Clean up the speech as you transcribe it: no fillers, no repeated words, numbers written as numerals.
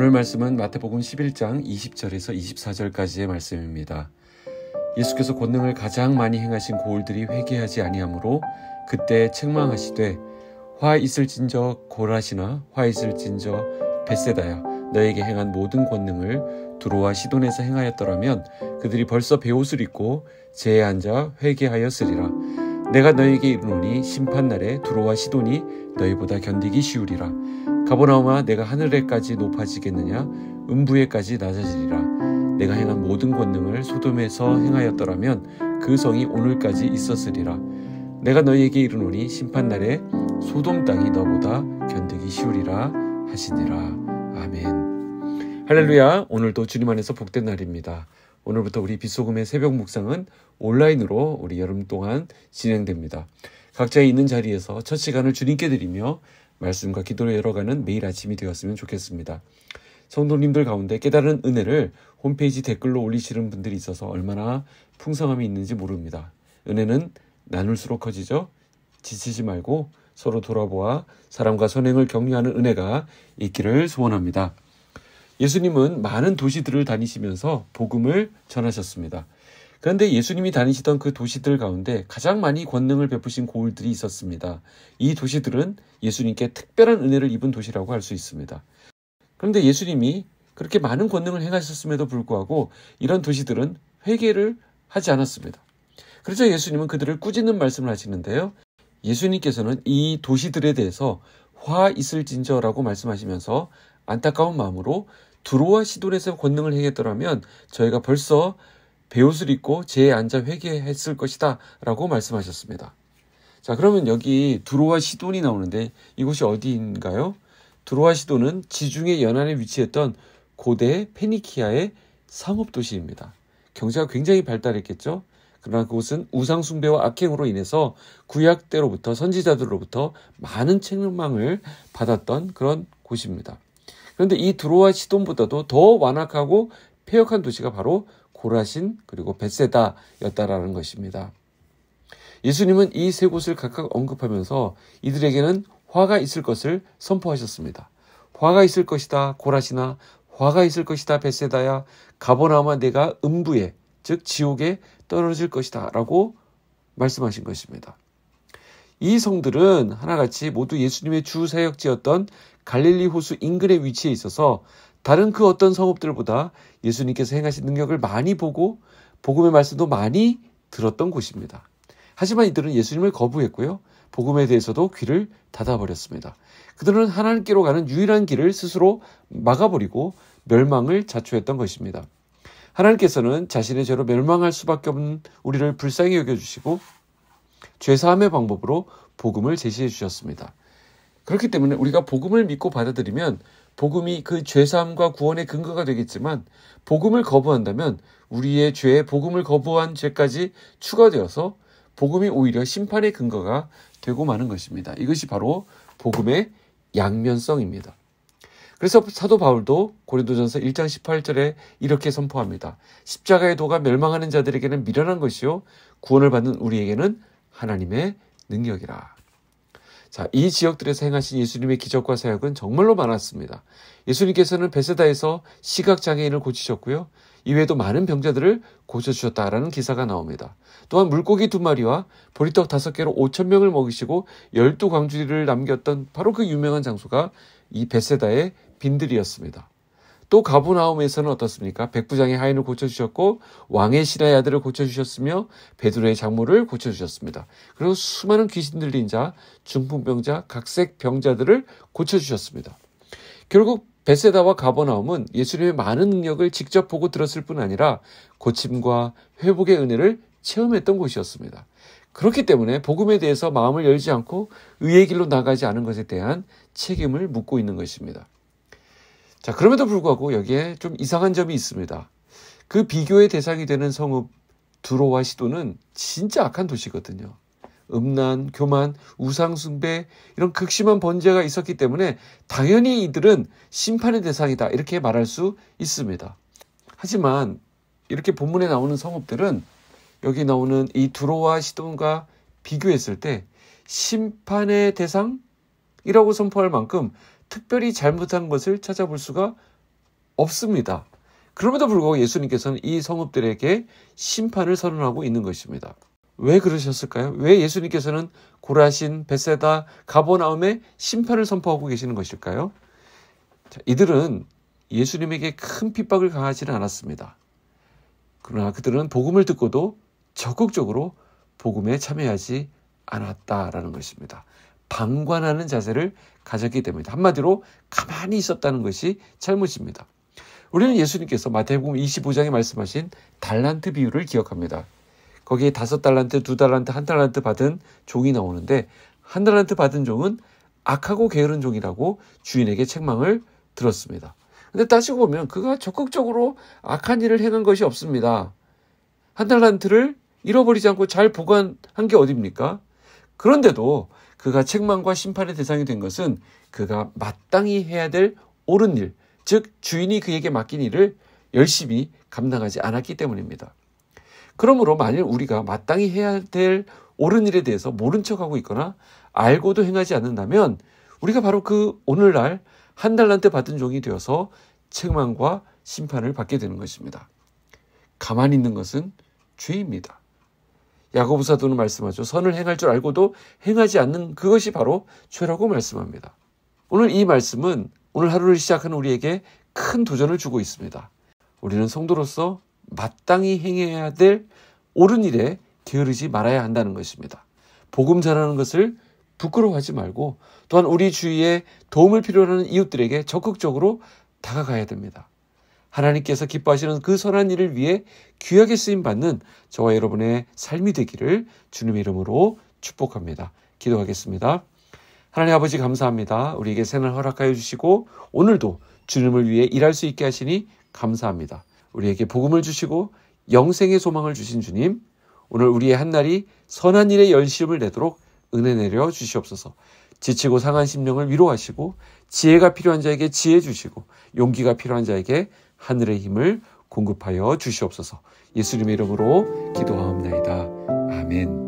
오늘 말씀은 마태복음 11장 20절에서 24절까지의 말씀입니다. 예수께서 권능을 가장 많이 행하신 고을들이 회개하지 아니하므로 그때 책망하시되 화 있을진저 고라시나 화 있을진저 벳세다야 너에게 행한 모든 권능을 두로와 시돈에서 행하였더라면 그들이 벌써 베옷을 입고 제에 앉아 회개하였으리라. 내가 너에게 이르노니 심판날에 두로와 시돈이 너희보다 견디기 쉬우리라. 가버나움아 내가 하늘에까지 높아지겠느냐 음부에까지 낮아지리라. 내가 행한 모든 권능을 소돔에서 행하였더라면 그 성이 오늘까지 있었으리라. 내가 너희에게 이르노니 심판날에 소돔 땅이 너보다 견디기 쉬우리라 하시니라. 아멘. 할렐루야. 오늘도 주님 안에서 복된 날입니다. 오늘부터 우리 빗소금의 새벽 묵상은 온라인으로 우리 여름 동안 진행됩니다. 각자의 있는 자리에서 첫 시간을 주님께 드리며 말씀과 기도로 열어가는 매일 아침이 되었으면 좋겠습니다. 성도님들 가운데 깨달은 은혜를 홈페이지 댓글로 올리시는 분들이 있어서 얼마나 풍성함이 있는지 모릅니다. 은혜는 나눌수록 커지죠. 지치지 말고 서로 돌아보아 사람과 선행을 격려하는 은혜가 있기를 소원합니다. 예수님은 많은 도시들을 다니시면서 복음을 전하셨습니다. 그런데 예수님이 다니시던 그 도시들 가운데 가장 많이 권능을 베푸신 고을들이 있었습니다. 이 도시들은 예수님께 특별한 은혜를 입은 도시라고 할 수 있습니다. 그런데 예수님이 그렇게 많은 권능을 행하셨음에도 불구하고 이런 도시들은 회개를 하지 않았습니다. 그래서 예수님은 그들을 꾸짖는 말씀을 하시는데요. 예수님께서는 이 도시들에 대해서 화 있을진저라고 말씀하시면서 안타까운 마음으로 두로와 시돈에서 권능을 행했더라면 저희가 벌써 베옷을 입고 제에 앉아 회개했을 것이다 라고 말씀하셨습니다. 자, 그러면 여기 두로와 시돈이 나오는데 이곳이 어디인가요? 두로와 시돈은 지중해 연안에 위치했던 고대 페니키아의 상업도시입니다. 경제가 굉장히 발달했겠죠. 그러나 그곳은 우상숭배와 악행으로 인해서 구약 때로부터 선지자들로부터 많은 책망을 받았던 그런 곳입니다. 그런데 이 두로와 시돈보다도 더 완악하고 폐역한 도시가 바로 고라신 그리고 벳세다였다라는 것입니다. 예수님은 이 세 곳을 각각 언급하면서 이들에게는 화가 있을 것을 선포하셨습니다. 화가 있을 것이다 고라시나 화가 있을 것이다 벳세다야 가버나움아 내가 음부에 즉 지옥에 떨어질 것이다 라고 말씀하신 것입니다. 이 성들은 하나같이 모두 예수님의 주 사역지였던 갈릴리 호수 인근에 위치해 있어서 다른 그 어떤 성읍들보다 예수님께서 행하신 능력을 많이 보고 복음의 말씀도 많이 들었던 곳입니다. 하지만 이들은 예수님을 거부했고요. 복음에 대해서도 귀를 닫아버렸습니다. 그들은 하나님께로 가는 유일한 길을 스스로 막아버리고 멸망을 자초했던 것입니다. 하나님께서는 자신의 죄로 멸망할 수밖에 없는 우리를 불쌍히 여겨주시고 죄사함의 방법으로 복음을 제시해 주셨습니다. 그렇기 때문에 우리가 복음을 믿고 받아들이면 복음이 그 죄사함과 구원의 근거가 되겠지만 복음을 거부한다면 우리의 죄에 복음을 거부한 죄까지 추가되어서 복음이 오히려 심판의 근거가 되고 마는 것입니다. 이것이 바로 복음의 양면성입니다. 그래서 사도 바울도 고린도전서 1장 18절에 이렇게 선포합니다. 십자가의 도가 멸망하는 자들에게는 미련한 것이요 구원을 받는 우리에게는 하나님의 능력이라. 자, 이 지역들에서 행하신 예수님의 기적과 사역은 정말로 많았습니다. 예수님께서는 벳세다에서 시각장애인을 고치셨고요. 이외에도 많은 병자들을 고쳐주셨다라는 기사가 나옵니다. 또한 물고기 2마리와 보리떡 5개로 5,000명을 먹이시고 12광주리를 남겼던 바로 그 유명한 장소가 이 벳세다의 빈들이었습니다. 또 가버나움에서는 어떻습니까? 백부장의 하인을 고쳐주셨고 왕의 신하의 아들을 고쳐주셨으며 베드로의 장모를 고쳐주셨습니다. 그리고 수많은 귀신 들린 자, 중풍병자, 각색 병자들을 고쳐주셨습니다. 결국 벳세다와 가버나움은 예수님의 많은 능력을 직접 보고 들었을 뿐 아니라 고침과 회복의 은혜를 체험했던 곳이었습니다. 그렇기 때문에 복음에 대해서 마음을 열지 않고 의의 길로 나가지 않은 것에 대한 책임을 묻고 있는 것입니다. 자, 그럼에도 불구하고 여기에 좀 이상한 점이 있습니다. 그 비교의 대상이 되는 성읍 두로와 시돈은 진짜 악한 도시거든요. 음란, 교만, 우상숭배 이런 극심한 번제가 있었기 때문에 당연히 이들은 심판의 대상이다 이렇게 말할 수 있습니다. 하지만 이렇게 본문에 나오는 성읍들은 여기 나오는 이 두로와 시돈과 비교했을 때 심판의 대상이라고 선포할 만큼 특별히 잘못한 것을 찾아볼 수가 없습니다. 그럼에도 불구하고 예수님께서는 이 성읍들에게 심판을 선언하고 있는 것입니다. 왜 그러셨을까요? 왜 예수님께서는 고라신, 벳세다, 가버나움에 심판을 선포하고 계시는 것일까요? 자, 이들은 예수님에게 큰 핍박을 가하지는 않았습니다. 그러나 그들은 복음을 듣고도 적극적으로 복음에 참여하지 않았다라는 것입니다. 방관하는 자세를 가졌기 때문입니다. 한마디로 가만히 있었다는 것이 잘못입니다. 우리는 예수님께서 마태복음 25장에 말씀하신 달란트 비유를 기억합니다. 거기에 5달란트, 2달란트, 1달란트 받은 종이 나오는데 1달란트 받은 종은 악하고 게으른 종이라고 주인에게 책망을 들었습니다. 근데 따지고 보면 그가 적극적으로 악한 일을 행한 것이 없습니다. 1달란트를 잃어버리지 않고 잘 보관한 게 어딥니까? 그런데도 그가 책망과 심판의 대상이 된 것은 그가 마땅히 해야 될 옳은 일, 즉 주인이 그에게 맡긴 일을 열심히 감당하지 않았기 때문입니다. 그러므로 만일 우리가 마땅히 해야 될 옳은 일에 대해서 모른 척하고 있거나 알고도 행하지 않는다면 우리가 바로 그 오늘날 1달란트 받은 종이 되어서 책망과 심판을 받게 되는 것입니다. 가만히 있는 것은 죄입니다. 야고보 사도는 말씀하죠. 선을 행할 줄 알고도 행하지 않는 그것이 바로 죄라고 말씀합니다. 오늘 이 말씀은 오늘 하루를 시작하는 우리에게 큰 도전을 주고 있습니다. 우리는 성도로서 마땅히 행해야 될 옳은 일에 게으르지 말아야 한다는 것입니다. 복음 전하는 것을 부끄러워하지 말고 또한 우리 주위에 도움을 필요로 하는 이웃들에게 적극적으로 다가가야 됩니다. 하나님께서 기뻐하시는 그 선한 일을 위해 귀하게 쓰임받는 저와 여러분의 삶이 되기를 주님의 이름으로 축복합니다. 기도하겠습니다. 하나님 아버지 감사합니다. 우리에게 새날 허락하여 주시고 오늘도 주님을 위해 일할 수 있게 하시니 감사합니다. 우리에게 복음을 주시고 영생의 소망을 주신 주님, 오늘 우리의 한날이 선한 일에 열심을 내도록 은혜 내려 주시옵소서. 지치고 상한 심령을 위로하시고 지혜가 필요한 자에게 지혜 주시고 용기가 필요한 자에게 하늘의 힘을 공급하여 주시옵소서. 예수님의 이름으로 기도하옵나이다. 아멘.